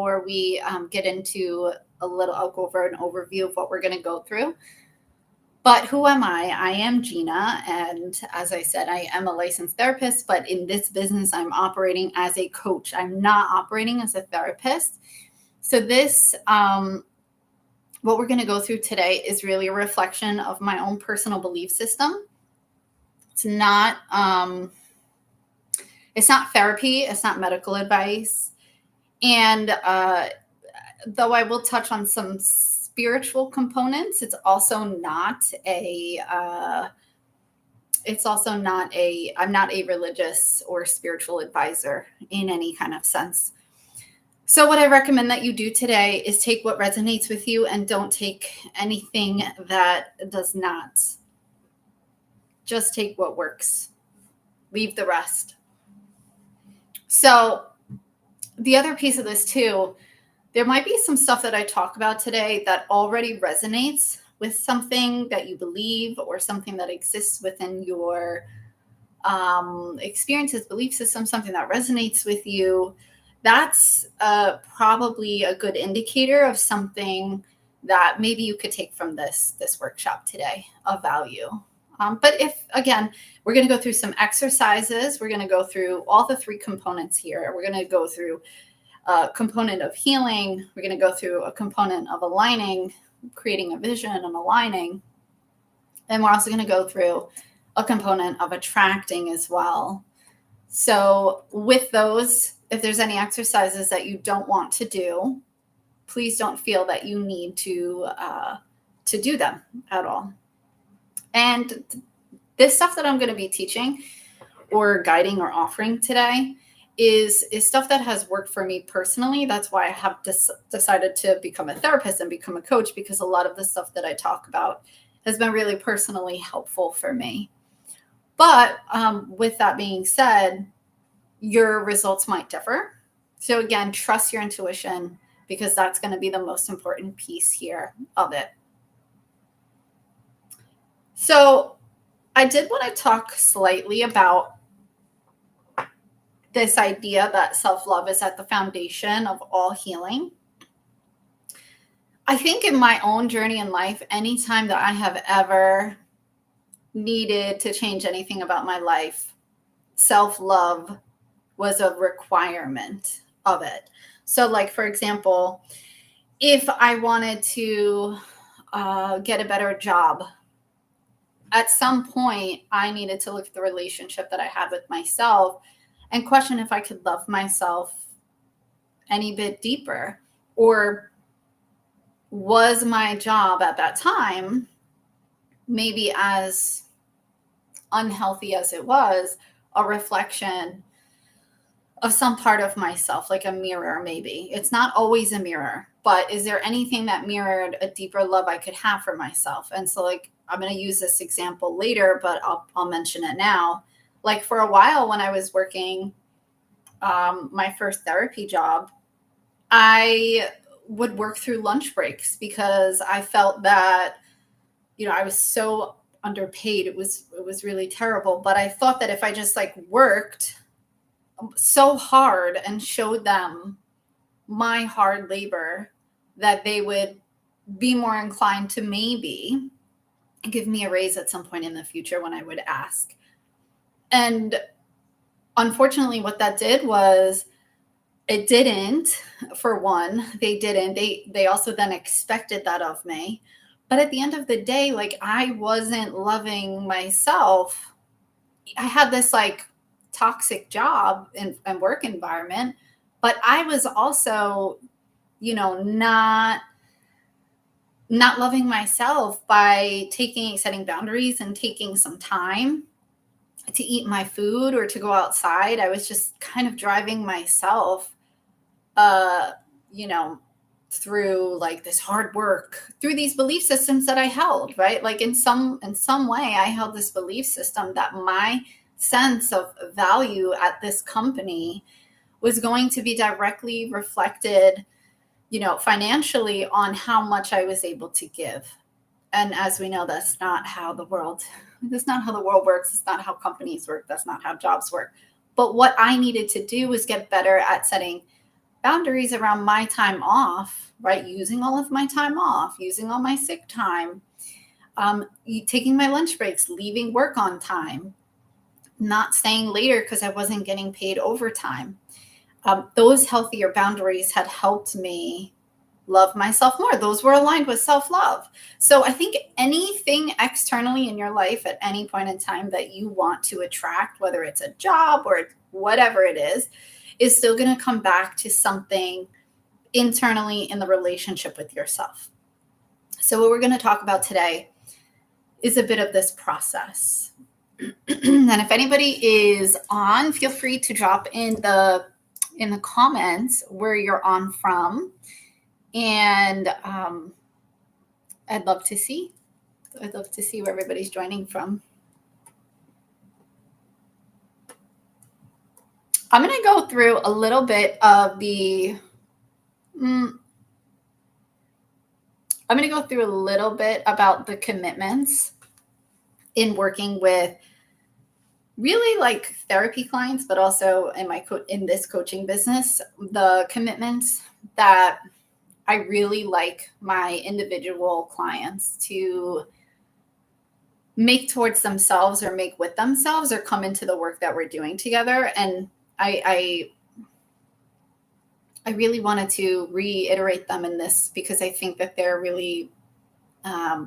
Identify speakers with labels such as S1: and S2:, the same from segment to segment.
S1: before we get into I'll go over an overview of what we're going to go through. But who am I? I am Gina. And as I said, I am a licensed therapist, but in this business, I'm operating as a coach. I'm not operating as a therapist. So what we're going to go through today is really a reflection of my own personal belief system. It's not therapy. It's not medical advice. And though I will touch on some spiritual components, I'm not a religious or spiritual advisor in any kind of sense. So what I recommend that you do today is take what resonates with you and don't take anything that does not. Just take what works. Leave the rest. So the other piece of this too, there might be some stuff that I talk about today that already resonates with something that you believe or something that exists within your experiences, belief system, something that resonates with you. That's probably a good indicator of something that maybe you could take from this workshop today of value. But we're going to go through some exercises. We're going to go through all the three components here. We're going to go through a component of healing. We're going to go through a component of aligning, creating a vision and aligning. And we're also going to go through a component of attracting as well. So with those, if there's any exercises that you don't want to do, please don't feel that you need to do them at all. And this stuff that I'm going to be teaching or guiding or offering today is stuff that has worked for me personally. That's why I have decided to become a therapist and become a coach, because a lot of the stuff that I talk about has been really personally helpful for me. But with that being said, your results might differ. So again, trust your intuition, because that's going to be the most important piece here of it. So I did want to talk slightly about this idea that self-love is at the foundation of all healing. I think in my own journey in life, anytime that I have ever needed to change anything about my life, self-love was a requirement of it. So like, for example, if I wanted to get a better job, at some point I needed to look at the relationship that I had with myself and question if I could love myself any bit deeper. Or was my job at that time, maybe as unhealthy as it was, a reflection of some part of myself, like a mirror maybe. It's not always a mirror, but is there anything that mirrored a deeper love I could have for myself? And so like, I'm going to use this example later, but I'll mention it now. Like for a while when I was working my first therapy job, I would work through lunch breaks because I felt that, I was so underpaid. It was really terrible. But I thought that if I just like worked so hard and showed them my hard labor, that they would be more inclined to maybe give me a raise at some point in the future when I would ask. And unfortunately, what that did was it didn't. For one, they didn't. They also then expected that of me. But at the end of the day, like I wasn't loving myself. I had this like toxic job and work environment, but I was also, not loving myself by setting boundaries and taking some time to eat my food or to go outside. I was just kind of driving myself, through like this hard work, through these belief systems that I held, right? Like in some way, I held this belief system that my sense of value at this company was going to be directly reflected, financially on how much I was able to give. And as we know, that's not how the world works. It's not how companies work. That's not how jobs work. But what I needed to do was get better at setting boundaries around my time off, right? Using all of my time off, using all my sick time, taking my lunch breaks, leaving work on time, not staying later because I wasn't getting paid overtime. Those healthier boundaries had helped me love myself more. Those were aligned with self love. So I think anything externally in your life at any point in time that you want to attract, whether it's a job or whatever it is still going to come back to something internally in the relationship with yourself. So, what we're going to talk about today is a bit of this process. And if anybody is on, feel free to drop in the comments where you're on from, and I'd love to see where everybody's joining from. I'm going to go through a little bit of the I'm going to go through a little bit about the commitments in working with really like therapy clients, but also in this coaching business, the commitments that I really like my individual clients to make towards themselves or make with themselves or come into the work that we're doing together. And I really wanted to reiterate them in this because I think that they're really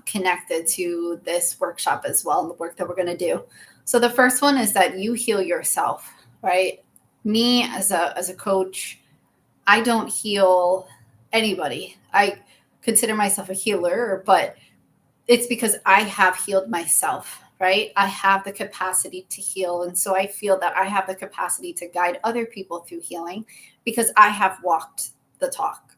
S1: connected to this workshop as well and the work that we're going to do. So the first one is that you heal yourself, right? Me as a coach, I don't heal anybody. I consider myself a healer, but it's because I have healed myself, right? I have the capacity to heal. And so I feel that I have the capacity to guide other people through healing because I have walked the talk.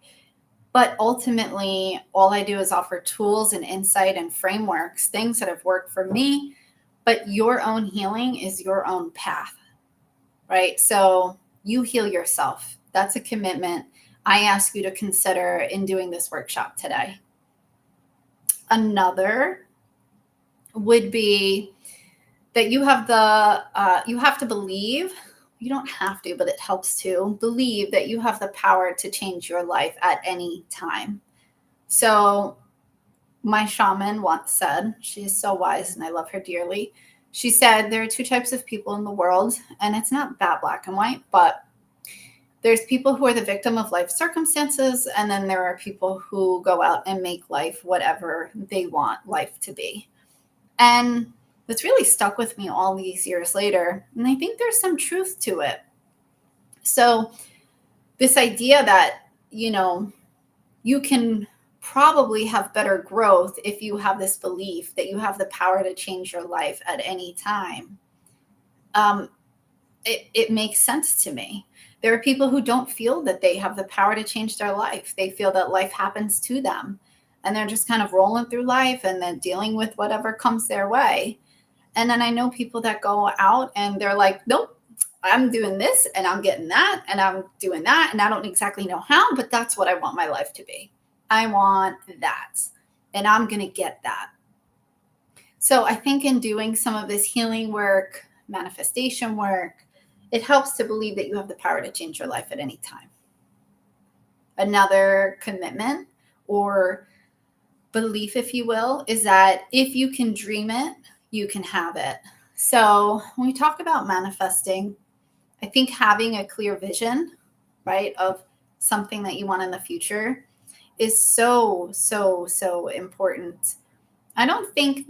S1: But ultimately, all I do is offer tools and insight and frameworks, things that have worked for me. But your own healing is your own path, right? So you heal yourself. That's a commitment I ask you to consider in doing this workshop today. Another would be that you have to believe, you don't have to, but it helps to believe that you have the power to change your life at any time. So my shaman once said, she is so wise and I love her dearly. She said, there are two types of people in the world, and it's not that black and white, but there's people who are the victim of life circumstances, and then there are people who go out and make life whatever they want life to be. And that's really stuck with me all these years later. And I think there's some truth to it. So this idea that, you can probably have better growth if you have this belief that you have the power to change your life at any time. It makes sense to me. There are people who don't feel that they have the power to change their life. They feel that life happens to them and they're just kind of rolling through life and then dealing with whatever comes their way. And then I know people that go out and they're like, nope, I'm doing this and I'm getting that and I'm doing that. And I don't exactly know how, but that's what I want my life to be. I want that. And I'm going to get that. So I think in doing some of this healing work, manifestation work, it helps to believe that you have the power to change your life at any time. Another commitment or belief, if you will, is that if you can dream it, you can have it. So when we talk about manifesting, I think having a clear vision, right, of something that you want in the future is so, so, so important. I think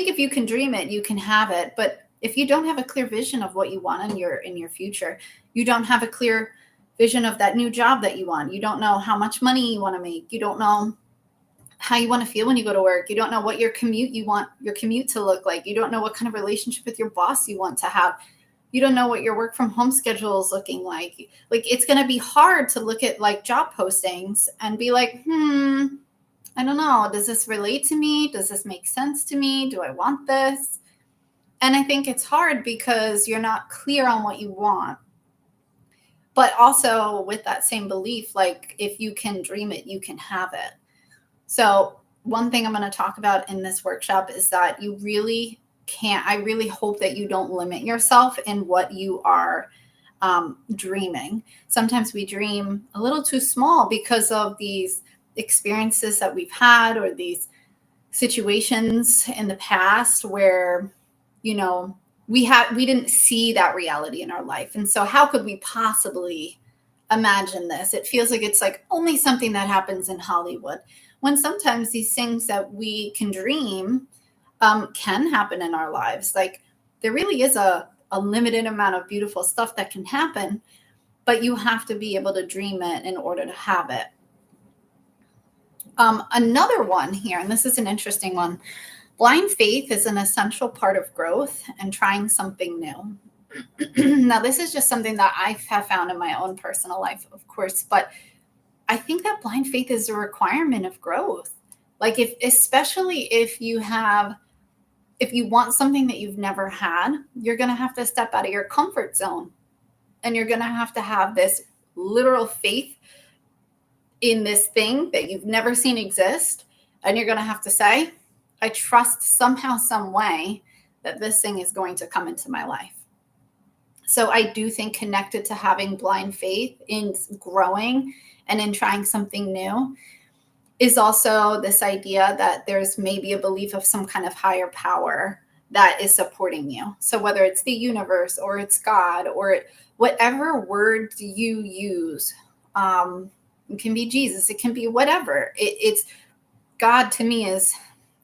S1: if you can dream it, you can have it. But if you don't have a clear vision of what you want in your future, you don't have a clear vision of that new job that you want. You don't know how much money you want to make. You don't know how you want to feel when you go to work. You don't know what you want your commute to look like. You don't know what kind of relationship with your boss you want to have. You don't know what your work from home schedule is looking like. Like, it's going to be hard to look at like job postings and be like, I don't know. Does this relate to me? Does this make sense to me? Do I want this? And I think it's hard because you're not clear on what you want. But also with that same belief, like if you can dream it, you can have it. So one thing I'm going to talk about in this workshop is that you really can't, I really hope that you don't limit yourself in what you are dreaming. Sometimes we dream a little too small because of these experiences that we've had or these situations in the past where, you know, we didn't see that reality in our life. And so how could we possibly imagine this? It feels like it's like only something that happens in Hollywood, when sometimes these things that we can dream can happen in our lives. Like there really is a limited amount of beautiful stuff that can happen, but you have to be able to dream it in order to have it. Another one here, and this is an interesting one. Blind faith is an essential part of growth and trying something new. Now, this is just something that I have found in my own personal life, of course, but I think that blind faith is a requirement of growth. Like especially if you want something that you've never had, you're going to have to step out of your comfort zone, and you're going to have this literal faith in this thing that you've never seen exist. And you're going to have to say, I trust somehow, some way that this thing is going to come into my life. So I do think connected to having blind faith in growing and in trying something new is also this idea that there's maybe a belief of some kind of higher power that is supporting you. So whether it's the universe or it's God or whatever word you use, it can be Jesus, it can be whatever. It's God. To me is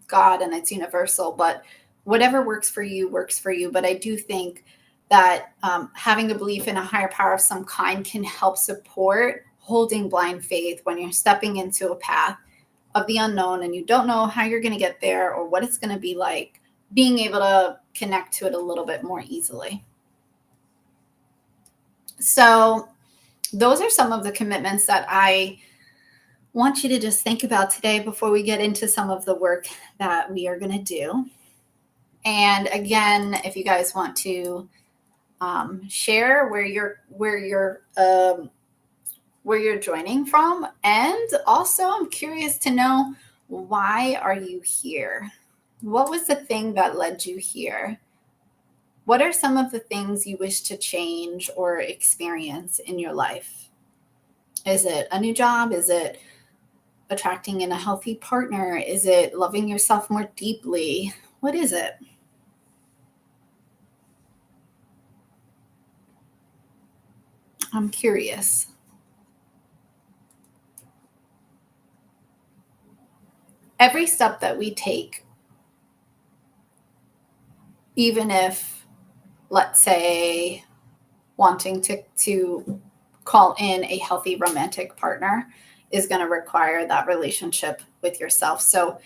S1: God, and it's universal, but whatever works for you works for you. But I do think that having a belief in a higher power of some kind can help support holding blind faith when you're stepping into a path of the unknown and you don't know how you're going to get there or what it's going to be like, being able to connect to it a little bit more easily. So those are some of the commitments that I want you to just think about today before we get into some of the work that we are going to do. And again, if you guys want to share where you're joining from, and also I'm curious to know, why are you here? What was the thing that led you here? What are some of the things you wish to change or experience in your life? Is it a new job? Is it attracting in a healthy partner? Is it loving yourself more deeply? What is it? I'm curious. Every step that we take, even if, let's say, wanting to call in a healthy romantic partner, is going to require that relationship with yourself. So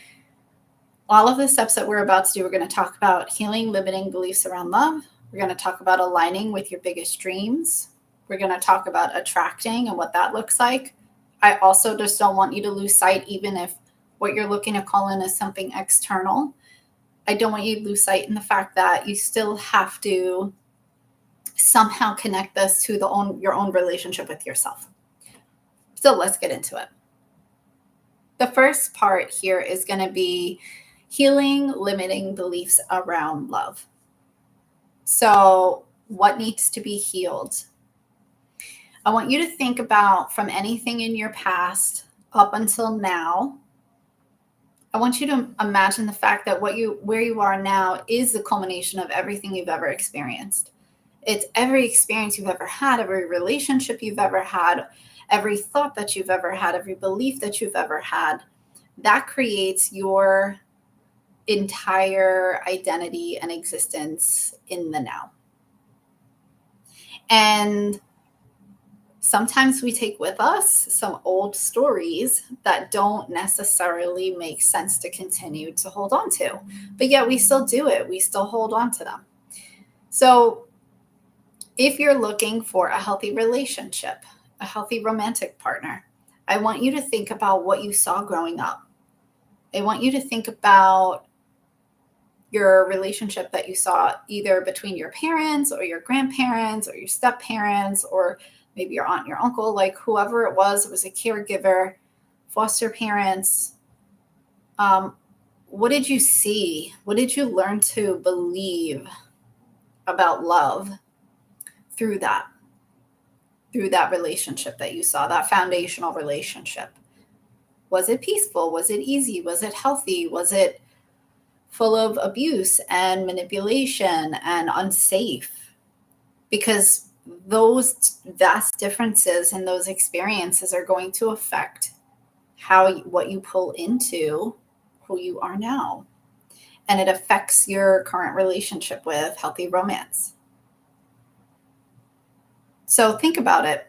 S1: all of the steps that we're about to do, we're going to talk about healing limiting beliefs around love. We're going to talk about aligning with your biggest dreams. We're going to talk about attracting and what that looks like. I also just don't want you to lose sight, even if what you're looking to call in is something external. I don't want you to lose sight in the fact that you still have to somehow connect this to your own relationship with yourself. So let's get into it. The first part here is going to be healing limiting beliefs around love. So what needs to be healed? I want you to think about, from anything in your past up until now, I want you to imagine the fact that where you are now is the culmination of everything you've ever experienced. It's every experience you've ever had, every relationship you've ever had, every thought that you've ever had, every belief that you've ever had. That creates your entire identity and existence in the now. And sometimes we take with us some old stories that don't necessarily make sense to continue to hold on to, but yet we still do it. We still hold on to them. So if you're looking for a healthy relationship, a healthy romantic partner, I want you to think about what you saw growing up. I want you to think about your relationship that you saw either between your parents or your grandparents or your step parents, or maybe your aunt, your uncle, like whoever it was a caregiver, foster parents. What did you see? What did you learn to believe about love through that? through that relationship that you saw, that foundational relationship? Was it peaceful? Was it easy? Was it healthy? Was it full of abuse and manipulation and unsafe? Because those vast differences and those experiences are going to affect what you pull into who you are now. And it affects your current relationship with healthy romance. So think about it.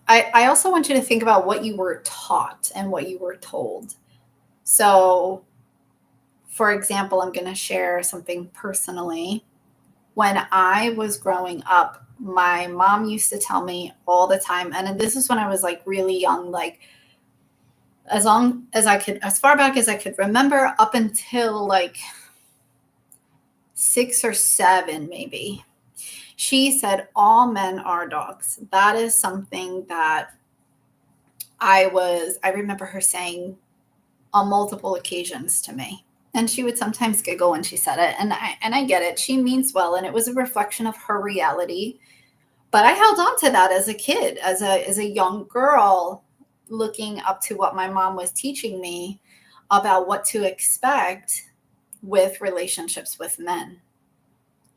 S1: I also want you to think about what you were taught and what you were told. So, for example, I'm going to share something personally. When I was growing up, my mom used to tell me all the time, and this is when I was like really young, like as long as I could, as far back as I could remember, up until like 6 or 7, maybe. She said, all men are dogs. That is something that I remember her saying on multiple occasions to me. And she would sometimes giggle when she said it. And I get it. She means well. And it was a reflection of her reality. But I held on to that as a kid, as a young girl, looking up to what my mom was teaching me about what to expect with relationships with men,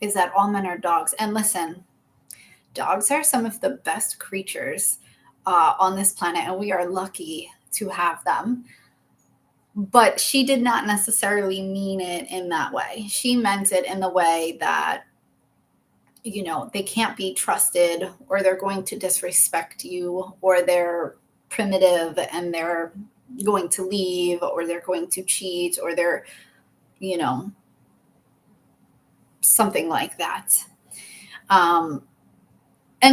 S1: is that all men are dogs. And listen, dogs are some of the best creatures on this planet, and we are lucky to have them. But she did not necessarily mean it in that way. She meant it in the way that, you know, they can't be trusted, or they're going to disrespect you, or they're primitive and they're going to leave, or they're going to cheat, or they're, you know, something like that. And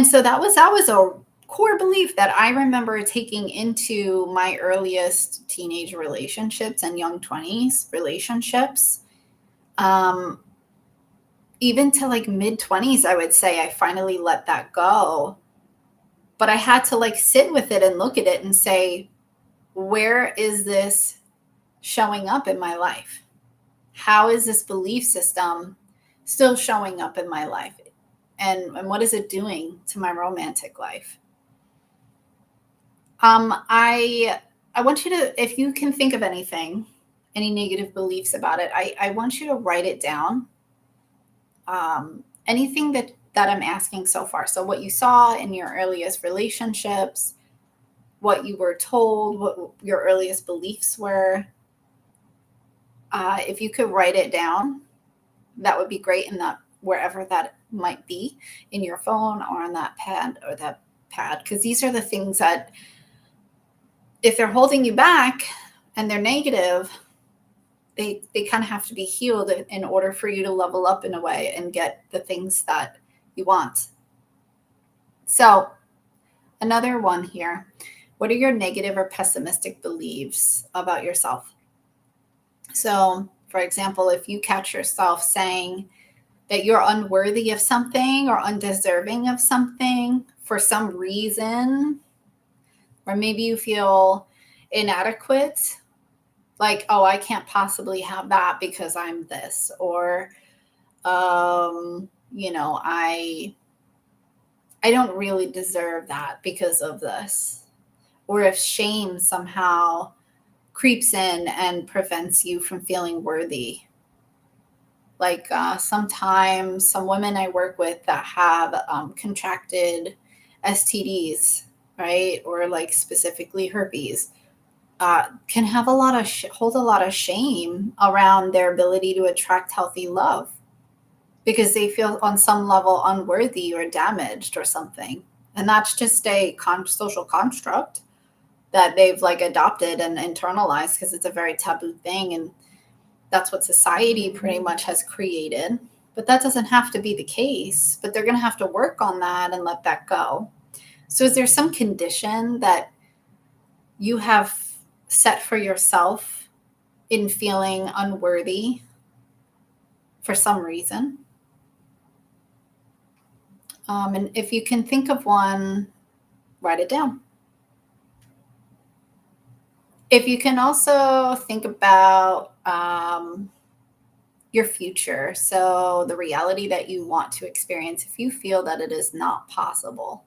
S1: so that was a core belief that I remember taking into my earliest teenage relationships and young 20s relationships. Even to like mid 20s, I would say I finally let that go. But I had to like sit with it and look at it and say, where is this showing up in my life? How is this belief system still showing up in my life? And what is it doing to my romantic life? I want you to, if you can think of anything, any negative beliefs about it, I want you to write it down. Anything that I'm asking so far. So what you saw in your earliest relationships, what you were told, what your earliest beliefs were. If you could write it down, that would be great. And that wherever that might be, in your phone or on that pad, because these are the things that, if they're holding you back and they're negative, they kind of have to be healed in order for you to level up in a way and get the things that you want. So another one here. What are your negative or pessimistic beliefs about yourself? So, for example, if you catch yourself saying that you're unworthy of something or undeserving of something for some reason, or maybe you feel inadequate, like, oh, I can't possibly have that because I'm this, or, you know, I don't really deserve that because of this. Or if shame somehow creeps in and prevents you from feeling worthy. Like sometimes some women I work with that have contracted STDs, right? Or like specifically herpes, can have hold a lot of shame around their ability to attract healthy love, because they feel on some level unworthy or damaged or something. And that's just a social construct that they've like adopted and internalized, because it's a very taboo thing. And that's what society pretty much has created. But that doesn't have to be the case, but they're going to have to work on that and let that go. So is there some condition that you have set for yourself in feeling unworthy for some reason? And if you can think of one, write it down. If you can also think about your future, so the reality that you want to experience, if you feel that it is not possible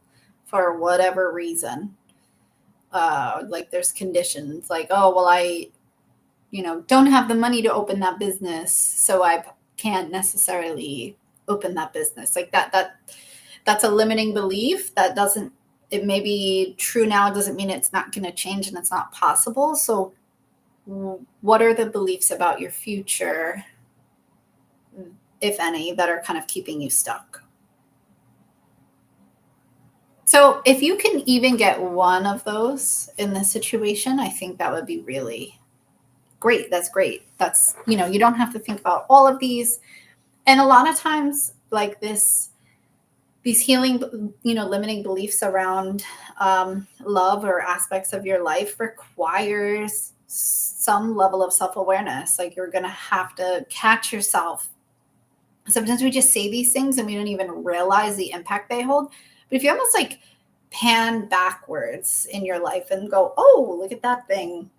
S1: for whatever reason. Like there's conditions like, oh, well, I, don't have the money to open that business, so I can't necessarily open that business. Like that's a limiting belief that doesn't, it may be true now, it doesn't mean it's not going to change and it's not possible. So what are the beliefs about your future, if any, that are kind of keeping you stuck? So if you can even get one of those in this situation, I think that would be really great. That's great. That's, you don't have to think about all of these. And a lot of times like these healing, limiting beliefs around love or aspects of your life requires some level of self-awareness. Like you're going to have to catch yourself. Sometimes we just say these things and we don't even realize the impact they hold. But if you almost like pan backwards in your life and go, oh, look at that thing.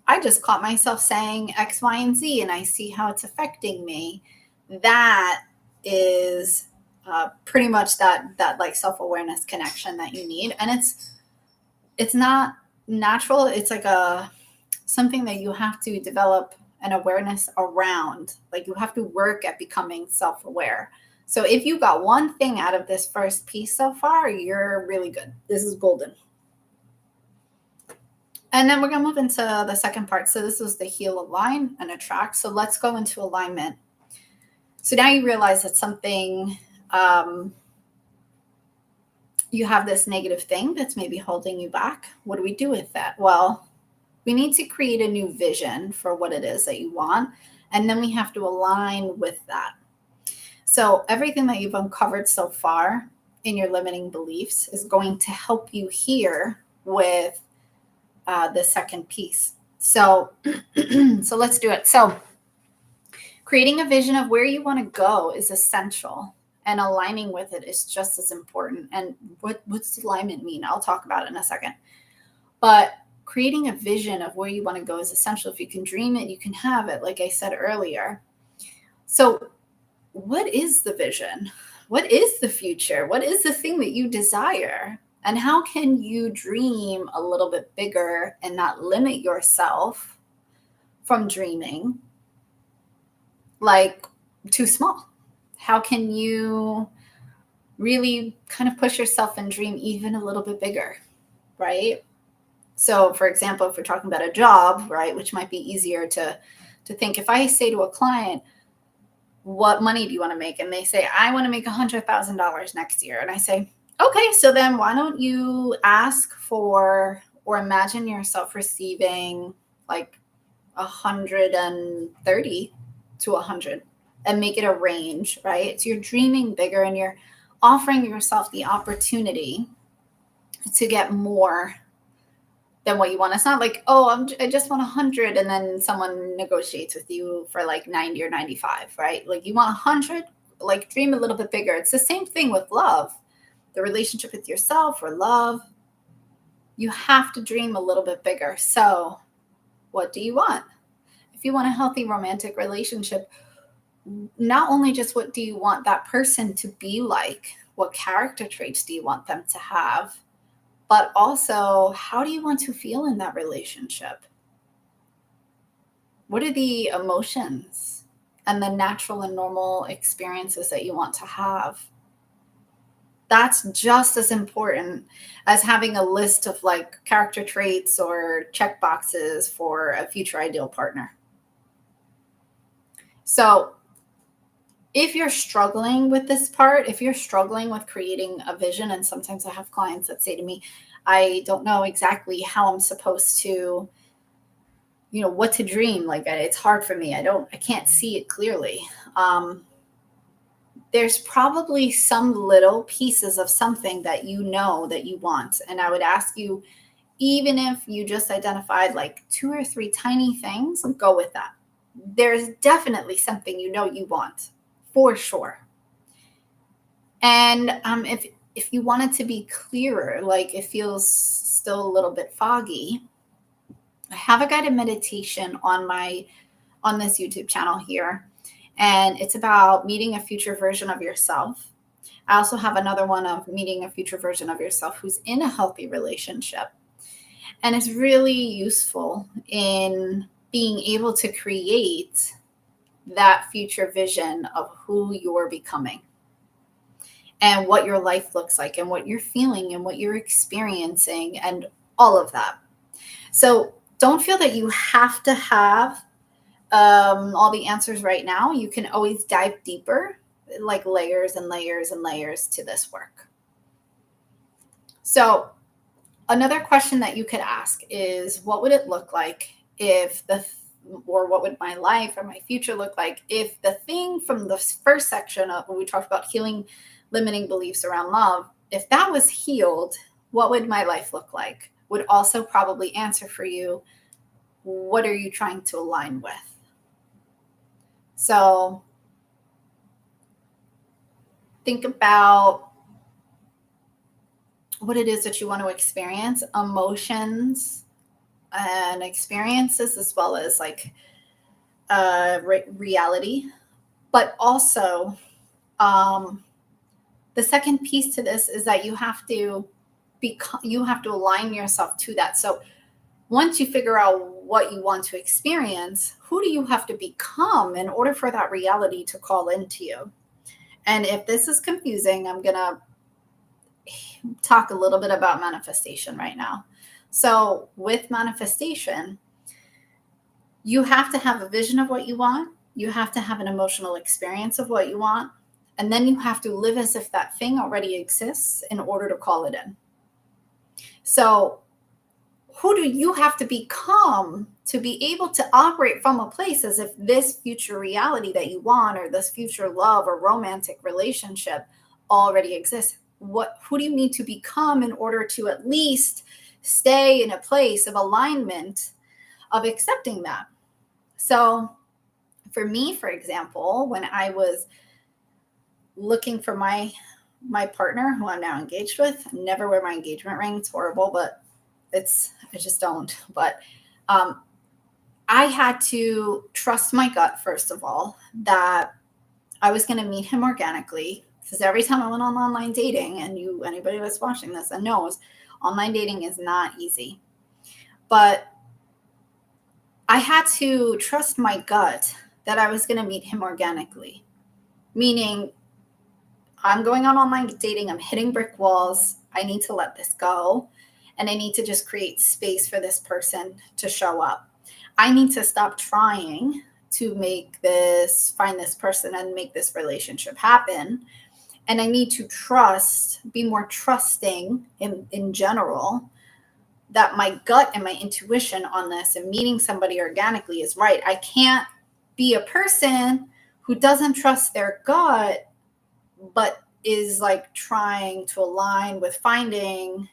S1: I just caught myself saying X, Y, and Z, and I see how it's affecting me. That is pretty much that like self-awareness connection that you need. And it's not natural. It's like something that you have to develop an awareness around. Like you have to work at becoming self-aware. So if you got one thing out of this first piece so far, you're really good. This is golden. And then we're going to move into the second part. So this was the heal, align, and attract. So let's go into alignment. So now you realize that something, you have this negative thing that's maybe holding you back. What do we do with that? Well, we need to create a new vision for what it is that you want. And then we have to align with that. So everything that you've uncovered so far in your limiting beliefs is going to help you here with the second piece. So, so let's do it. So creating a vision of where you want to go is essential, and aligning with it is just as important. And what's alignment mean? I'll talk about it in a second. But creating a vision of where you want to go is essential. If you can dream it, you can have it, like I said earlier. So what is the vision? What is the future? What is the thing that you desire? And how can you dream a little bit bigger and not limit yourself from dreaming like too small? How can you really kind of push yourself and dream even a little bit bigger, right? So for example, if we're talking about a job, right, which might be easier to think, if I say to a client, what money do you want to make? And they say, I want to make $100,000 next year. And I say, okay, so then why don't you ask for, or imagine yourself receiving like 130 to 100 and make it a range, right? So you're dreaming bigger and you're offering yourself the opportunity to get more than what you want. It's not like, oh, I just want 100 and then someone negotiates with you for like 90 or 95, right? Like you want 100, like dream a little bit bigger. It's the same thing with love, the relationship with yourself or love. You have to dream a little bit bigger. So what do you want? If you want a healthy romantic relationship, not only just what do you want that person to be like, what character traits do you want them to have, but also how do you want to feel in that relationship? What are the emotions and the natural and normal experiences that you want to have? That's just as important as having a list of like character traits or check boxes for a future ideal partner. So if you're struggling with this part, if you're struggling with creating a vision, and sometimes I have clients that say to me, I don't know exactly how I'm supposed to, what to dream. Like it's hard for me. I can't see it clearly. There's probably some little pieces of something that you know that you want. And I would ask you, even if you just identified like 2 or 3 tiny things, go with that. There's definitely something you want, for sure. And if you want it to be clearer, like it feels still a little bit foggy, I have a guided meditation on this YouTube channel here. And it's about meeting a future version of yourself. I also have another one of meeting a future version of yourself who's in a healthy relationship. And it's really useful in being able to create that future vision of who you're becoming and what your life looks like and what you're feeling and what you're experiencing and all of that. So don't feel that you have to have all the answers right now. You can always dive deeper, like layers and layers and layers to this work. So another question that you could ask is, what would it look like if or what would my life or my future look like if the thing from the first section of when we talked about healing limiting beliefs around love, if that was healed, what would my life look like? Would also probably answer for you, what are you trying to align with? So think about what it is that you want to experience, emotions and experiences, as well as like reality. But also, the second piece to this is that you have to align yourself to that. So once you figure out what you want to experience, who do you have to become in order for that reality to call into you? And if this is confusing, I'm going to talk a little bit about manifestation right now. So with manifestation, you have to have a vision of what you want. You have to have an emotional experience of what you want. And then you have to live as if that thing already exists in order to call it in. So who do you have to become to be able to operate from a place as if this future reality that you want, or this future love or romantic relationship already exists? Who do you need to become in order to at least stay in a place of alignment of accepting that? So for me, for example, when I was looking for my partner who I'm now engaged with, I never wear my engagement ring. It's horrible, but I just don't. But I had to trust my gut, first of all, that I was going to meet him organically. Because every time I went on online dating, and anybody that's watching this and knows, online dating is not easy. But I had to trust my gut that I was going to meet him organically. Meaning, I'm going on online dating, I'm hitting brick walls, I need to let this go. And I need to just create space for this person to show up. I need to stop trying to find this person and make this relationship happen. And I need to be more trusting in general, that my gut and my intuition on this and meeting somebody organically is right. I can't be a person who doesn't trust their gut, but is like trying to align with finding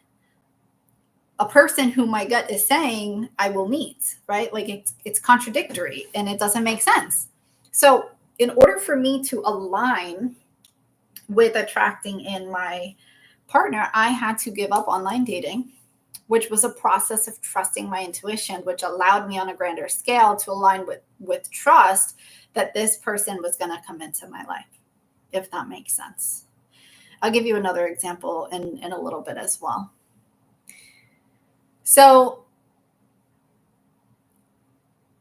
S1: a person who my gut is saying I will meet, right? Like it's contradictory and it doesn't make sense. So in order for me to align with attracting in my partner, I had to give up online dating, which was a process of trusting my intuition, which allowed me on a grander scale to align with trust that this person was going to come into my life, if that makes sense. I'll give you another example in a little bit as well. So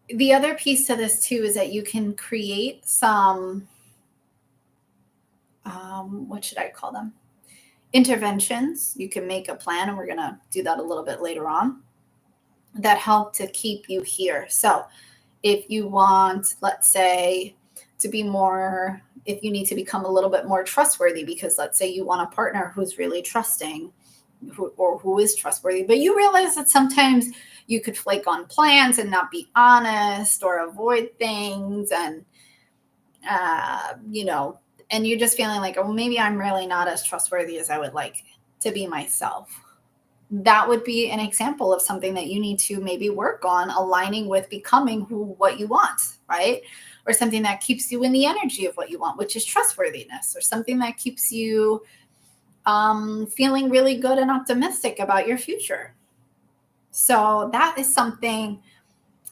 S1: the other piece to this too is that you can create some, what should I call them? Interventions. You can make a plan, and we're going to do that a little bit later on, that help to keep you here. So if you want, let's say, to be more, if you need to become a little bit more trustworthy, because let's say you want a partner who's really trusting, who is trustworthy, but you realize that sometimes you could flake on plans and not be honest or avoid things, and and you're just feeling like, oh, maybe I'm really not as trustworthy as I would like to be myself. That would be an example of something that you need to maybe work on, aligning with becoming what you want, right? Or something that keeps you in the energy of what you want, which is trustworthiness, or something that keeps you feeling really good and optimistic about your future. So that is something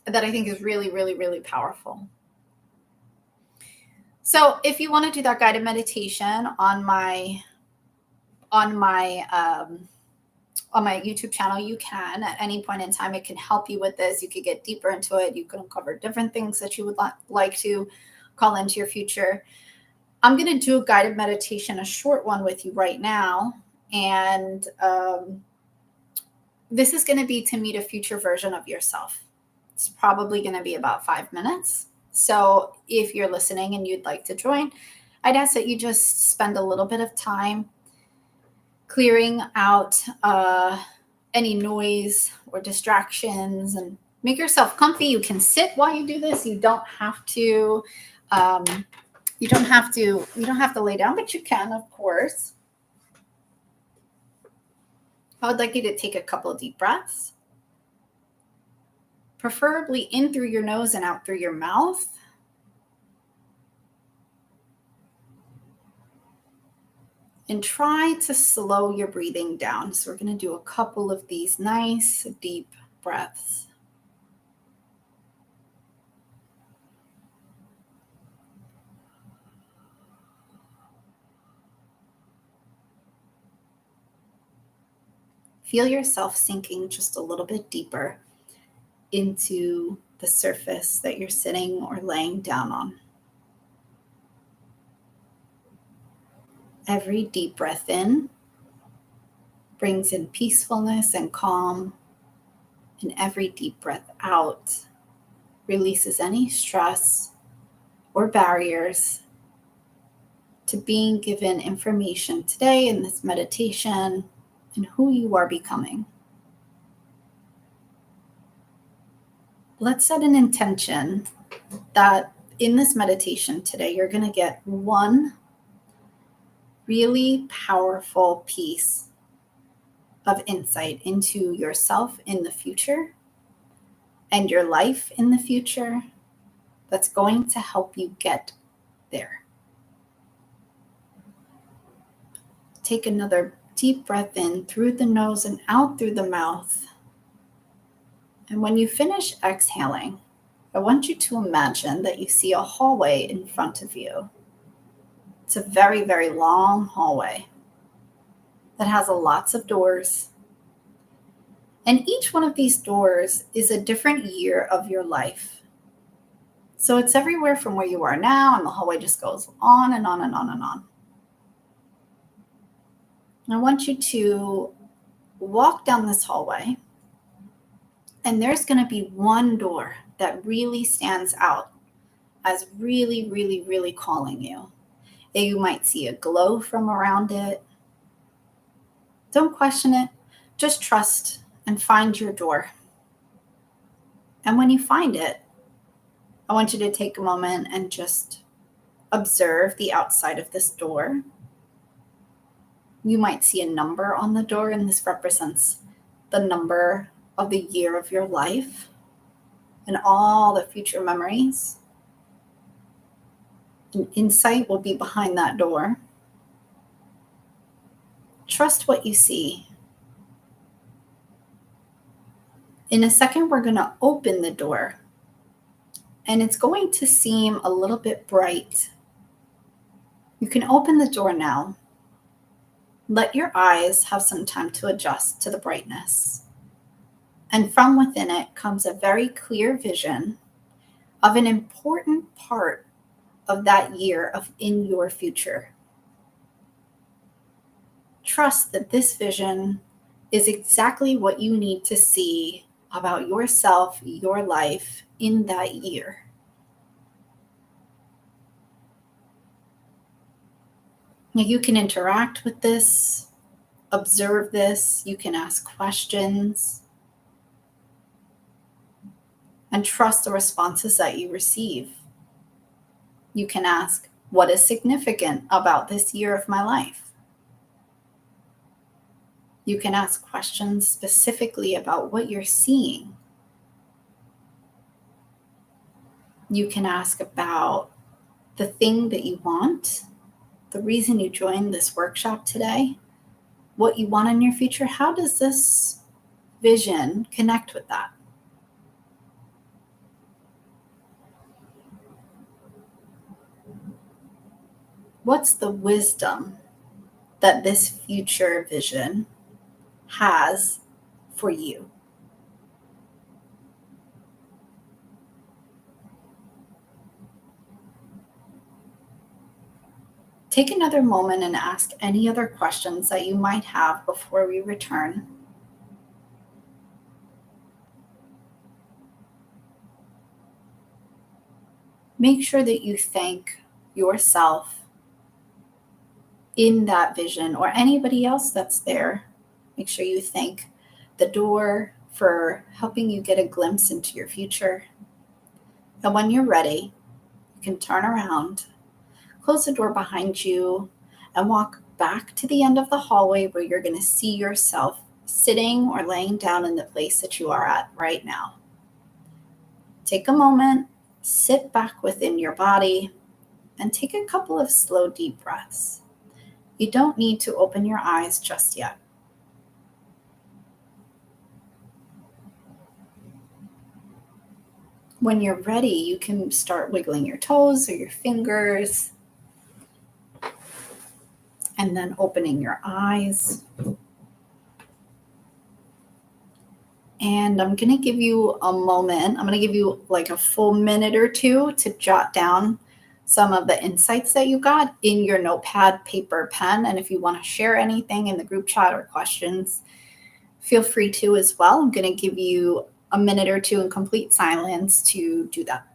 S1: that I think is really, really, really powerful. So if you want to do that guided meditation on my on my YouTube channel, you can at any point in time. It can help you with this. You could get deeper into it. You can uncover different things that you would like to call into your future. I'm going to do a guided meditation, a short one with you right now. And this is going to be to meet a future version of yourself. It's probably going to be about 5 minutes. So if you're listening and you'd like to join, I'd ask that you just spend a little bit of time clearing out any noise or distractions and make yourself comfy. You can sit while you do this. You don't have to. You don't have to lay down, but you can, of course. I would like you to take a couple of deep breaths, preferably in through your nose and out through your mouth. And try to slow your breathing down. So we're going to do a couple of these nice deep breaths. Feel yourself sinking just a little bit deeper into the surface that you're sitting or laying down on. Every deep breath in brings in peacefulness and calm, and every deep breath out releases any stress or barriers to being given information today in this meditation and who you are becoming. Let's set an intention that in this meditation today, you're going to get one really powerful piece of insight into yourself in the future and your life in the future that's going to help you get there. Take another deep breath in through the nose and out through the mouth. And when you finish exhaling, I want you to imagine that you see a hallway in front of you. It's a very, very long hallway that has lots of doors. And each one of these doors is a different year of your life. So it's everywhere from where you are now, and the hallway just goes on and on and on and on. And I want you to walk down this hallway, and there's going to be one door that really stands out as really, really, really calling you. And you might see a glow from around it. Don't question it. Just trust and find your door. And when you find it, I want you to take a moment and just observe the outside of this door. You might see a number on the door, and this represents the number of the year of your life and all the future memories. An insight will be behind that door. Trust what you see. In a second, we're going to open the door, and it's going to seem a little bit bright. You can open the door now. Let your eyes have some time to adjust to the brightness. And from within it comes a very clear vision of an important part of that year in your future. Trust that this vision is exactly what you need to see about yourself, your life in that year. Now you can interact with this, observe this, you can ask questions, and trust the responses that you receive. You can ask, what is significant about this year of my life? You can ask questions specifically about what you're seeing. You can ask about the thing that you want, the reason you joined this workshop today, what you want in your future. How does this vision connect with that? What's the wisdom that this future vision has for you. Take another moment and ask any other questions that you might have before we return. Make sure that you thank yourself in that vision or anybody else that's there. Make sure you thank the door for helping you get a glimpse into your future. And when you're ready, you can turn around, close the door behind you, and walk back to the end of the hallway where you're going to see yourself sitting or laying down in the place that you are at right now. Take a moment, sit back within your body, and take a couple of slow, deep breaths. You don't need to open your eyes just yet. When you're ready, you can start wiggling your toes or your fingers, and then opening your eyes. And I'm going to give you a moment. I'm going to give you like a full minute or two to jot down some of the insights that you got in your notepad, paper, pen. And if you want to share anything in the group chat or questions, feel free to as well. I'm going to give you a minute or two in complete silence to do that.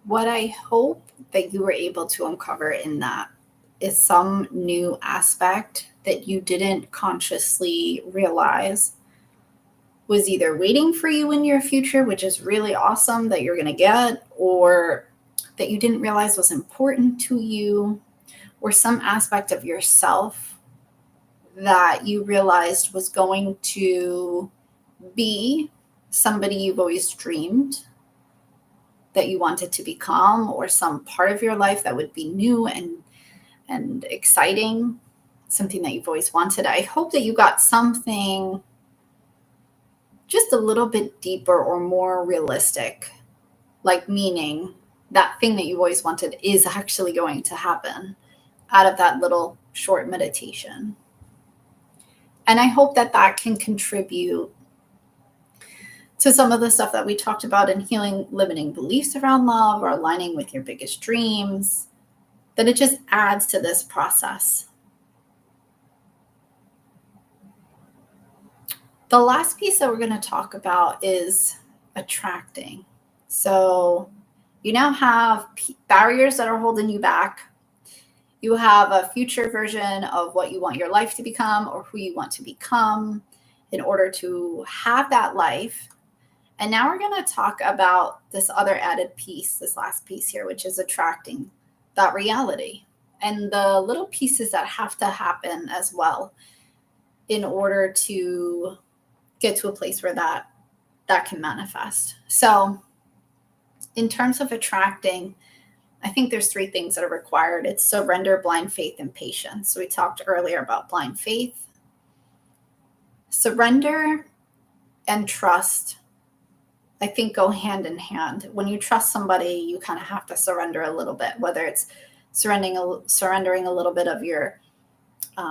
S1: What I hope that you were able to uncover in that is some new aspect that you didn't consciously realize was either waiting for you in your future, which is really awesome that you're going to get, or that you didn't realize was important to you, or some aspect of yourself that you realized was going to be somebody you've always dreamed that you wanted to become, or some part of your life that would be new and exciting, something that you've always wanted. I hope that you got something just a little bit deeper or more realistic, like meaning that thing that you always wanted is actually going to happen out of that little short meditation. And I hope that that can contribute to some of the stuff that we talked about in healing limiting beliefs around love or aligning with your biggest dreams, that it just adds to this process. The last piece that we're going to talk about is attracting. So you now have barriers that are holding you back. You have a future version of what you want your life to become or who you want to become in order to have that life. And now we're going to talk about this other added piece, this last piece here, which is attracting that reality and the little pieces that have to happen as well in order to get to a place where that can manifest. So in terms of attracting, I think there's three things that are required. It's surrender, blind faith, and patience. So we talked earlier about blind faith. Surrender and trust, I think, go hand in hand. When you trust somebody, you kind of have to surrender a little bit, whether it's surrendering a little bit of your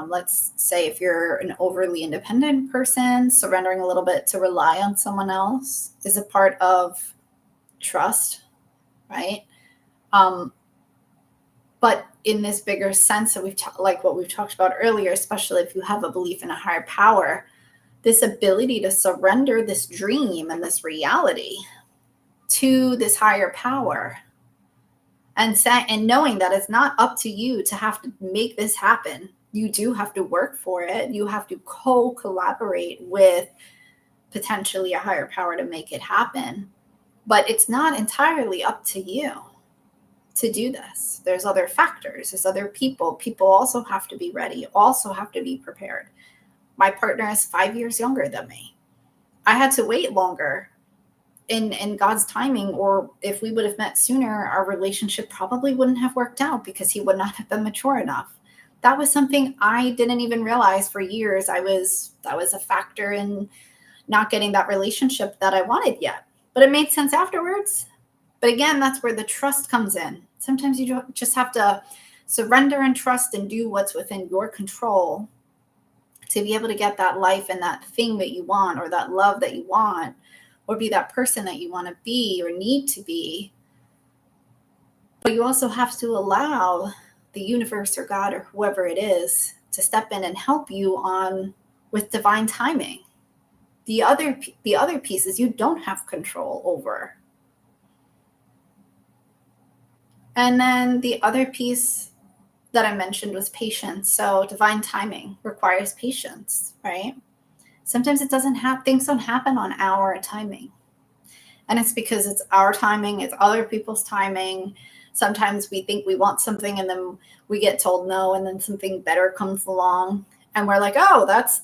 S1: Let's say if you're an overly independent person, surrendering a little bit to rely on someone else is a part of trust, right? But in this bigger sense that like what we've talked about earlier, especially if you have a belief in a higher power, this ability to surrender this dream and this reality to this higher power, and knowing that it's not up to you to have to make this happen. You do have to work for it. You have to co-collaborate with potentially a higher power to make it happen. But it's not entirely up to you to do this. There's other factors. There's other people. People also have to be ready, also have to be prepared. My partner is 5 years younger than me. I had to wait longer in God's timing, or if we would have met sooner, our relationship probably wouldn't have worked out because he would not have been mature enough. That was something I didn't even realize for years. That was a factor in not getting that relationship that I wanted yet. But it made sense afterwards. But again, that's where the trust comes in. Sometimes you just have to surrender and trust and do what's within your control to be able to get that life and that thing that you want, or that love that you want, or be that person that you want to be or need to be. But you also have to allow the universe or God or whoever it is to step in and help you on with divine timing. The other pieces you don't have control over. And then the other piece that I mentioned was patience. So divine timing requires patience, right? Sometimes things don't happen on our timing. And it's because it's our timing, it's other people's timing. Sometimes we think we want something and then we get told no, and then something better comes along and we're like, oh, that's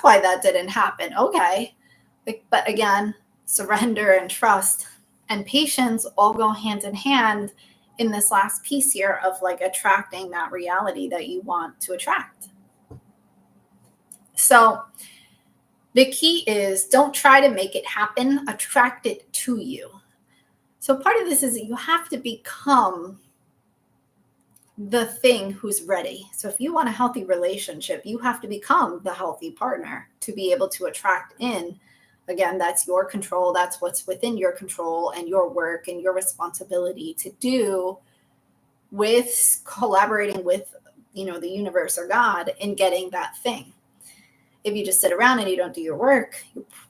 S1: why that didn't happen. Okay. But again, surrender and trust and patience all go hand in hand in this last piece here of like attracting that reality that you want to attract. So the key is don't try to make it happen, attract it to you. So part of this is that you have to become the thing who's ready. So if you want a healthy relationship, you have to become the healthy partner to be able to attract in. Again, that's your control. That's what's within your control and your work and your responsibility to do with collaborating with, the universe or God in getting that thing. If you just sit around and you don't do your work,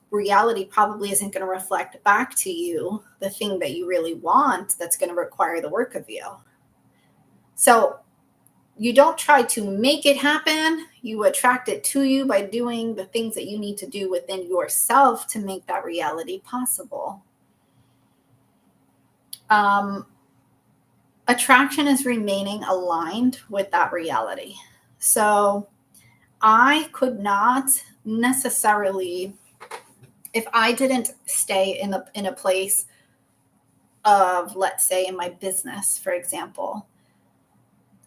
S1: reality probably isn't going to reflect back to you the thing that you really want that's going to require the work of you. So you don't try to make it happen. You attract it to you by doing the things that you need to do within yourself to make that reality possible. Attraction is remaining aligned with that reality. So I could not necessarily, if I didn't stay in a place of, let's say, in my business, for example,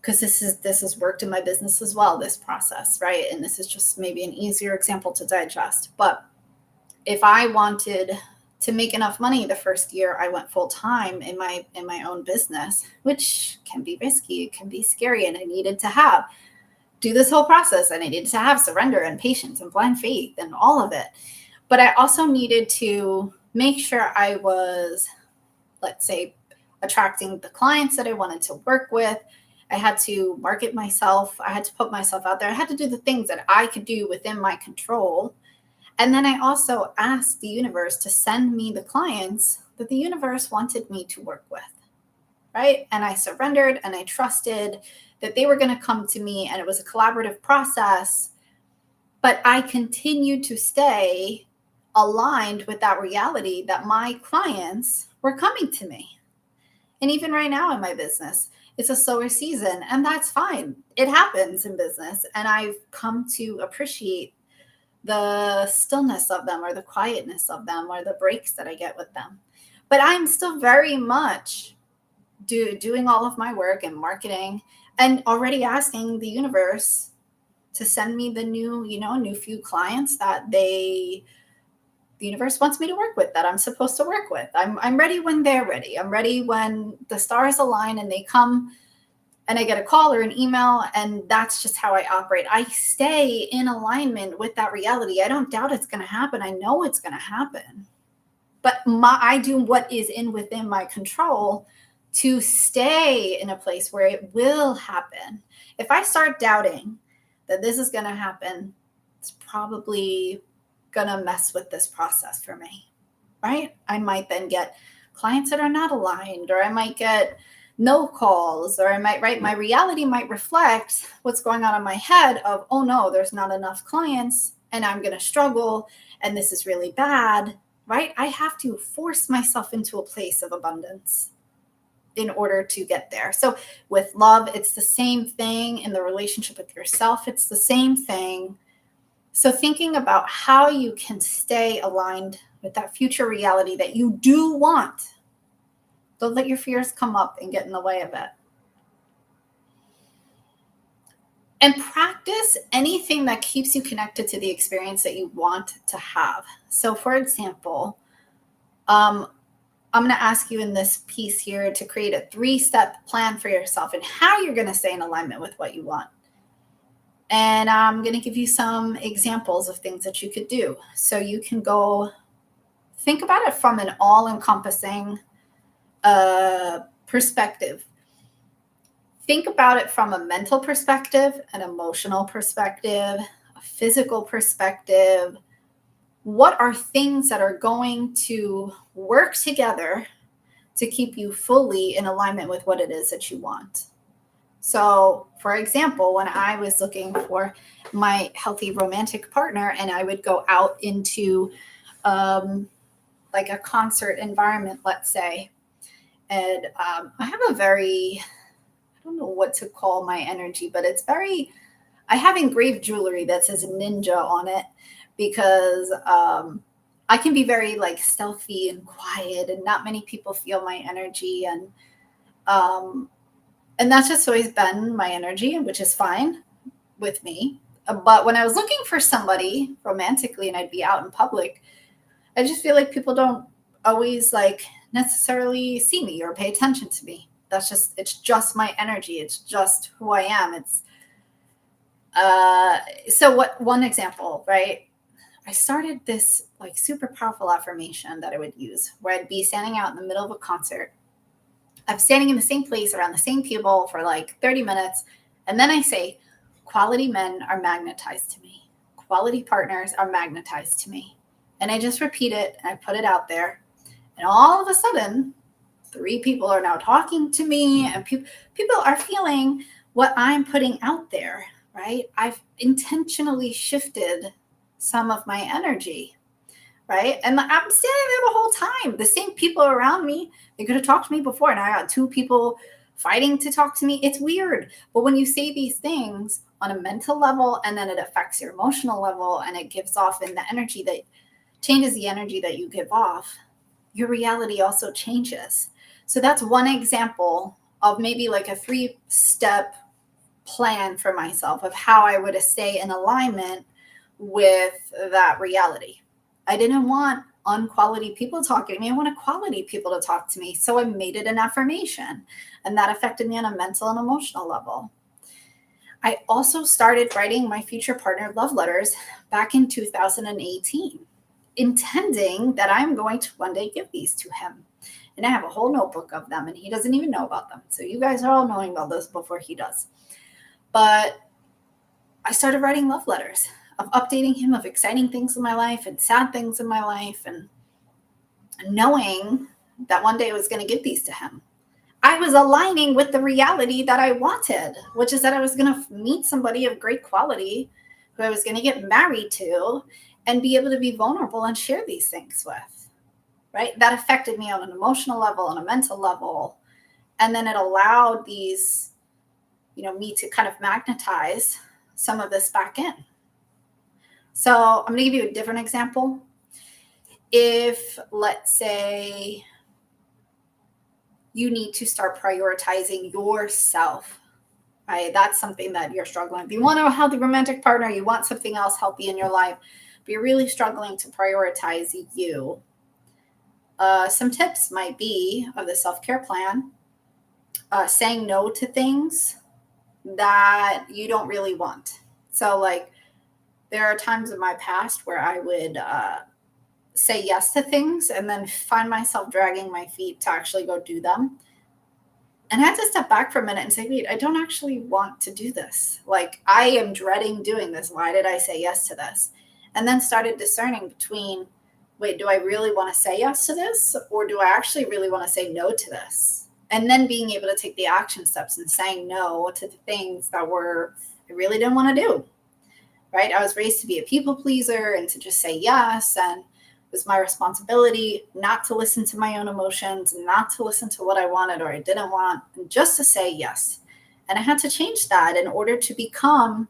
S1: because this has worked in my business as well, this process, right? And this is just maybe an easier example to digest. But if I wanted to make enough money the first year I went full time in my own business, which can be risky, it can be scary, and I needed to do this whole process, and I needed to have surrender and patience and blind faith and all of it. But I also needed to make sure I was, let's say, attracting the clients that I wanted to work with. I had to market myself. I had to put myself out there. I had to do the things that I could do within my control. And then I also asked the universe to send me the clients that the universe wanted me to work with, right? And I surrendered and I trusted that they were going to come to me, and it was a collaborative process. But I continued to stay aligned with that reality that my clients were coming to me. And even right now in my business, it's a slower season, and that's fine. It happens in business. And I've come to appreciate the stillness of them, or the quietness of them, or the breaks that I get with them. But I'm still very much doing all of my work and marketing, and already asking the universe to send me the new few clients that the universe wants me to work with, that I'm supposed to work with. I'm ready when they're ready. I'm ready when the stars align and they come and I get a call or an email, and that's just how I operate. I stay in alignment with that reality. I don't doubt it's going to happen. I know it's going to happen. But I do what is within my control to stay in a place where it will happen. If I start doubting that this is going to happen, it's probably going to mess with this process for me, right? I might then get clients that are not aligned, or I might get no calls, or I might, right? My reality might reflect what's going on in my head of, oh no, there's not enough clients and I'm going to struggle and this is really bad, right? I have to force myself into a place of abundance in order to get there. So with love, it's the same thing. In the relationship with yourself, it's the same thing. So thinking about how you can stay aligned with that future reality that you do want. Don't let your fears come up and get in the way of it. And practice anything that keeps you connected to the experience that you want to have. So for example, I'm going to ask you in this piece here to create a 3-step plan for yourself and how you're going to stay in alignment with what you want. And I'm going to give you some examples of things that you could do. So you can go think about it from an all-encompassing perspective. Think about it from a mental perspective, an emotional perspective, a physical perspective. What are things that are going to work together to keep you fully in alignment with what it is that you want? So, for example, when I was looking for my healthy romantic partner and I would go out into like a concert environment, let's say, and I have a very, I don't know what to call my energy, but it's very, I have engraved jewelry that says ninja on it because I can be very like stealthy and quiet and not many people feel my energy. And that's just always been my energy, which is fine with me. But when I was looking for somebody romantically and I'd be out in public, I just feel like people don't always like necessarily see me or pay attention to me. It's just my energy. It's just who I am. One example, right? I started this like super powerful affirmation that I would use where I'd be standing out in the middle of a concert. I'm standing in the same place around the same people for like 30 minutes. And then I say, quality men are magnetized to me. Quality partners are magnetized to me. And I just repeat it and I put it out there. And all of a sudden, 3 people are now talking to me and people are feeling what I'm putting out there, right? I've intentionally shifted some of my energy, right? And I'm standing there the whole time. The same people around me, they could have talked to me before, and I got 2 people fighting to talk to me. It's weird. But when you say these things on a mental level, and then it affects your emotional level, and it gives off in the energy that changes the energy that you give off, your reality also changes. So that's one example of maybe like a 3-step plan for myself of how I would stay in alignment with that reality. I didn't want unquality people talking to me. I wanted quality people to talk to me. So I made it an affirmation, and that affected me on a mental and emotional level. I also started writing my future partner love letters back in 2018, intending that I'm going to one day give these to him. And I have a whole notebook of them, and he doesn't even know about them. So you guys are all knowing about this before he does. But I started writing love letters of updating him of exciting things in my life and sad things in my life, and knowing that one day I was going to give these to him. I was aligning with the reality that I wanted, which is that I was going to meet somebody of great quality who I was going to get married to and be able to be vulnerable and share these things with, right? That affected me on an emotional level, on a mental level. And then it allowed these, me to kind of magnetize some of this back in. So I'm going to give you a different example. If, let's say, you need to start prioritizing yourself, right? That's something that you're struggling with. You want a healthy romantic partner, you want something else healthy in your life, but you're really struggling to prioritize you. Some tips might be of the self-care plan. saying no to things that you don't really want. So, like, there are times in my past where I would say yes to things and then find myself dragging my feet to actually go do them. And I had to step back for a minute and say, wait, I don't actually want to do this. Like, I am dreading doing this. Why did I say yes to this? And then started discerning between, wait, do I really want to say yes to this? Or do I actually really want to say no to this? And then being able to take the action steps and saying no to the things that I really didn't want to do. Right? I was raised to be a people pleaser and to just say yes. And it was my responsibility not to listen to my own emotions, not to listen to what I wanted or I didn't want, and just to say yes. And I had to change that in order to become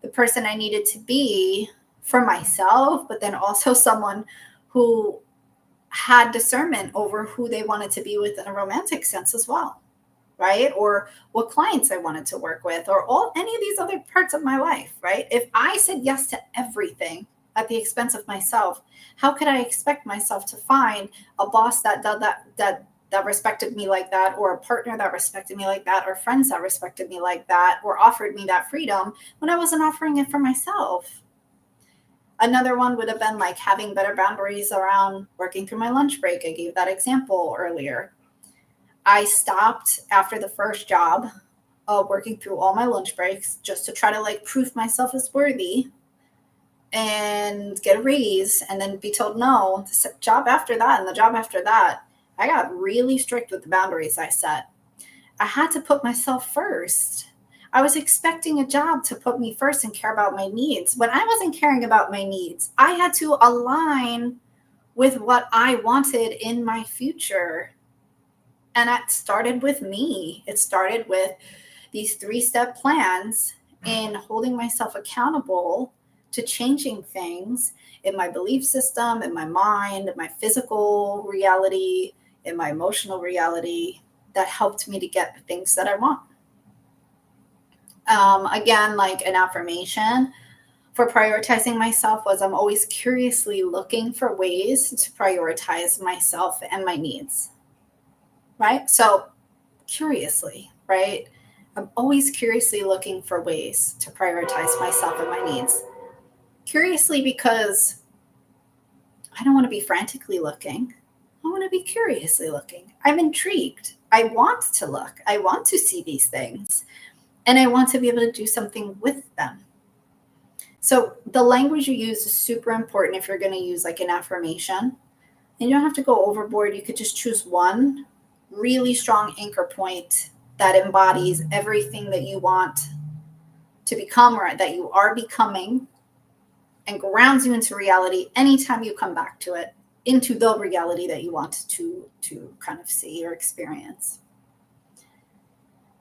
S1: the person I needed to be for myself, but then also someone who had discernment over who they wanted to be with in a romantic sense as well, right? Or what clients I wanted to work with, or any of these other parts of my life, right? If I said yes to everything at the expense of myself, how could I expect myself to find a boss that respected me like that, or a partner that respected me like that, or friends that respected me like that, or offered me that freedom when I wasn't offering it for myself? Another one would have been like having better boundaries around working through my lunch break. I gave that example earlier. I stopped after the first job working through all my lunch breaks just to try to like prove myself as worthy and get a raise, and then be told no. The job after that and the job after that, I got really strict with the boundaries I set. I had to put myself first. I was expecting a job to put me first and care about my needs. When I wasn't caring about my needs, I had to align with what I wanted in my future. And it started with me. It started with these 3-step plans in holding myself accountable to changing things in my belief system, in my mind, in my physical reality, in my emotional reality, that helped me to get the things that I want. Again, like an affirmation for prioritizing myself was, I'm always curiously looking for ways to prioritize myself and my needs. Right? So curiously, right? I'm always curiously looking for ways to prioritize myself and my needs. Curiously, because I don't want to be frantically looking. I want to be curiously looking. I'm intrigued. I want to look. I want to see these things. And I want to be able to do something with them. So the language you use is super important if you're going to use like an affirmation. And you don't have to go overboard. You could just choose one really strong anchor point that embodies everything that you want to become or that you are becoming, and grounds you into reality anytime you come back to it, into the reality that you want to kind of see or experience.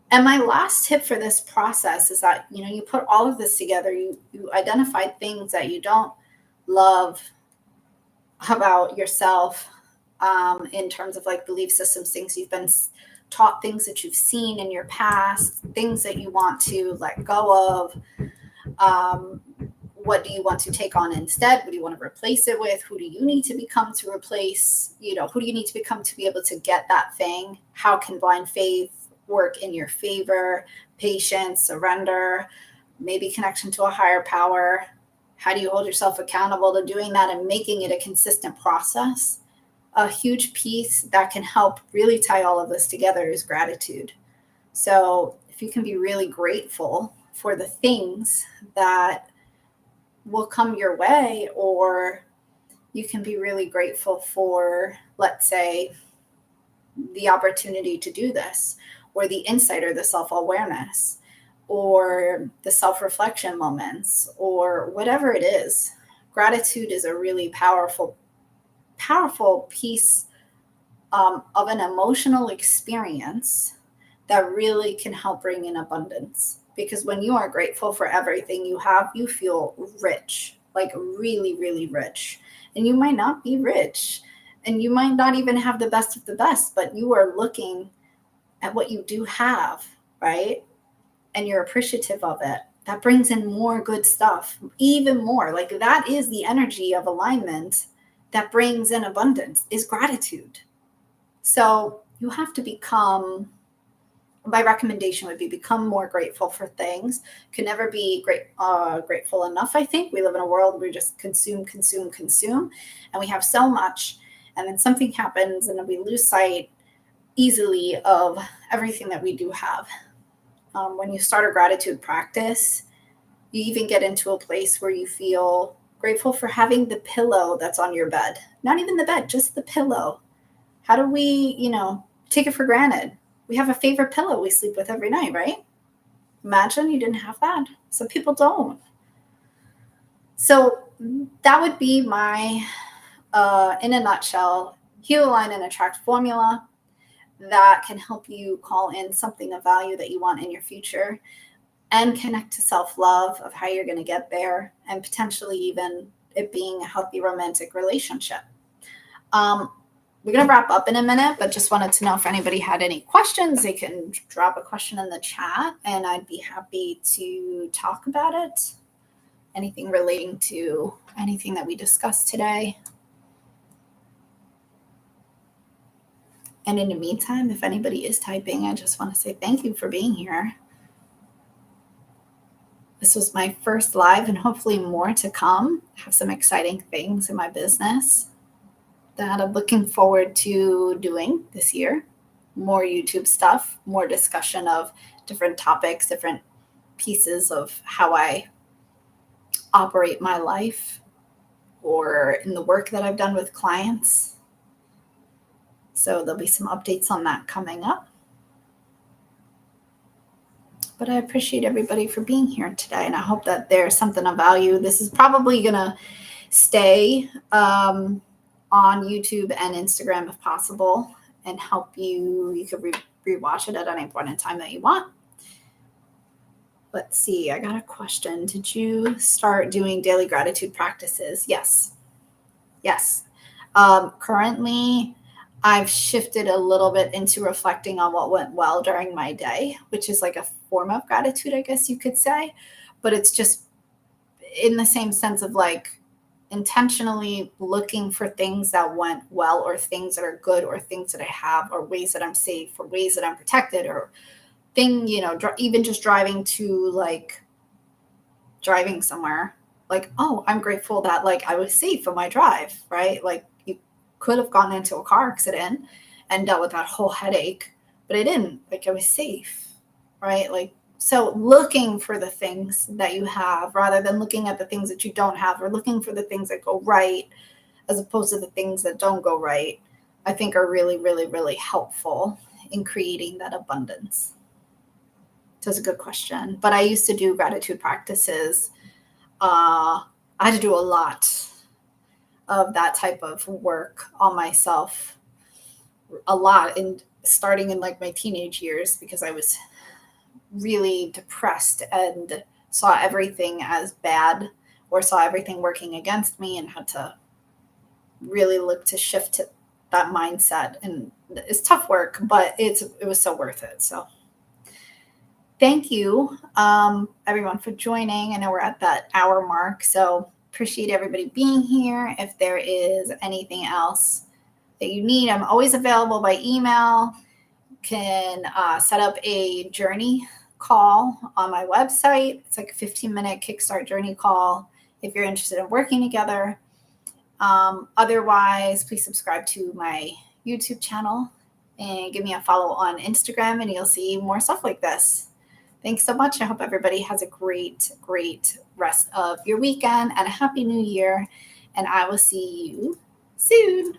S1: And my last tip for this process is that, you put all of this together, you identify things that you don't love about yourself, in terms of like belief systems, things you've been taught, things that you've seen in your past, things that you want to let go of. What do you want to take on instead? What do you want to replace it with? Who do you need to become to replace? Who do you need to become to be able to get that thing? How can blind faith work in your favor? Patience, surrender, maybe connection to a higher power. How do you hold yourself accountable to doing that and making it a consistent process? A huge piece that can help really tie all of this together is gratitude. So if you can be really grateful for the things that will come your way, or you can be really grateful for, let's say, the opportunity to do this, or the insight, or the self-awareness, or the self-reflection moments, or whatever it is. Gratitude is a really powerful piece of an emotional experience that really can help bring in abundance. Because when you are grateful for everything you have, you feel rich, like really, really rich. And you might not be rich, and you might not even have the best of the best, but you are looking at what you do have, right? And you're appreciative of it. That brings in more good stuff, even more. Like, that is the energy of alignment that brings in abundance, is gratitude. So you have to become my recommendation would be become more grateful for things. Can never be grateful enough. I think we live in a world where we just consume, and we have so much, and then something happens and we lose sight easily of everything that we do have. When you start a gratitude practice, you even get into a place where you feel grateful for having the pillow that's on your bed. Not even the bed, just the pillow. How do we, take it for granted? We have a favorite pillow we sleep with every night, right? Imagine you didn't have that. Some people don't. So that would be my, in a nutshell, Heal, Align, and Attract formula that can help you call in something of value that you want in your future and connect to self-love of how you're going to get there, and potentially even it being a healthy romantic relationship. We're going to wrap up in a minute, but just wanted to know if anybody had any questions. They can drop a question in the chat and I'd be happy to talk about it. Anything relating to anything that we discussed today. And in the meantime, if anybody is typing, I just want to say thank you for being here. This was my first live and hopefully more to come. I have some exciting things in my business that I'm looking forward to doing this year. More YouTube stuff, more discussion of different topics, different pieces of how I operate my life or in the work that I've done with clients. So there'll be some updates on that coming up. But I appreciate everybody for being here today, and I hope that there's something of value. This is probably going to stay on YouTube and Instagram if possible and help you. You could rewatch it at any point in time that you want. Let's see. I got a question. Did you start doing daily gratitude practices? Yes. Currently, I've shifted a little bit into reflecting on what went well during my day, which is like a form of gratitude, I guess you could say. But it's just in the same sense of like intentionally looking for things that went well or things that are good or things that I have or ways that I'm safe or ways that I'm protected or even just driving somewhere. Like, oh, I'm grateful that like I was safe on my drive, right? Like you could have gotten into a car accident and dealt with that whole headache, but I didn't. Like I was safe, right? Like, so looking for the things that you have rather than looking at the things that you don't have, or looking for the things that go right as opposed to the things that don't go right, I think are really, really, really helpful in creating that abundance. So it's a good question. But I used to do gratitude practices. I had to do a lot of that type of work on myself, a lot, in starting in like my teenage years, because I was really depressed and saw everything as bad or saw everything working against me and had to really look to shift to that mindset. And it's tough work, but it was so worth it. So thank you, everyone, for joining. I know we're at that hour mark, so appreciate everybody being here. If there is anything else that you need, I'm always available by email. Can set up a journey call on my website. It's like a 15-minute kickstart journey call if you're interested in working together. Otherwise, please subscribe to my YouTube channel and give me a follow on Instagram, and you'll see more stuff like this. Thanks so much. I hope everybody has a great, great rest of your weekend and a happy new year. And I will see you soon.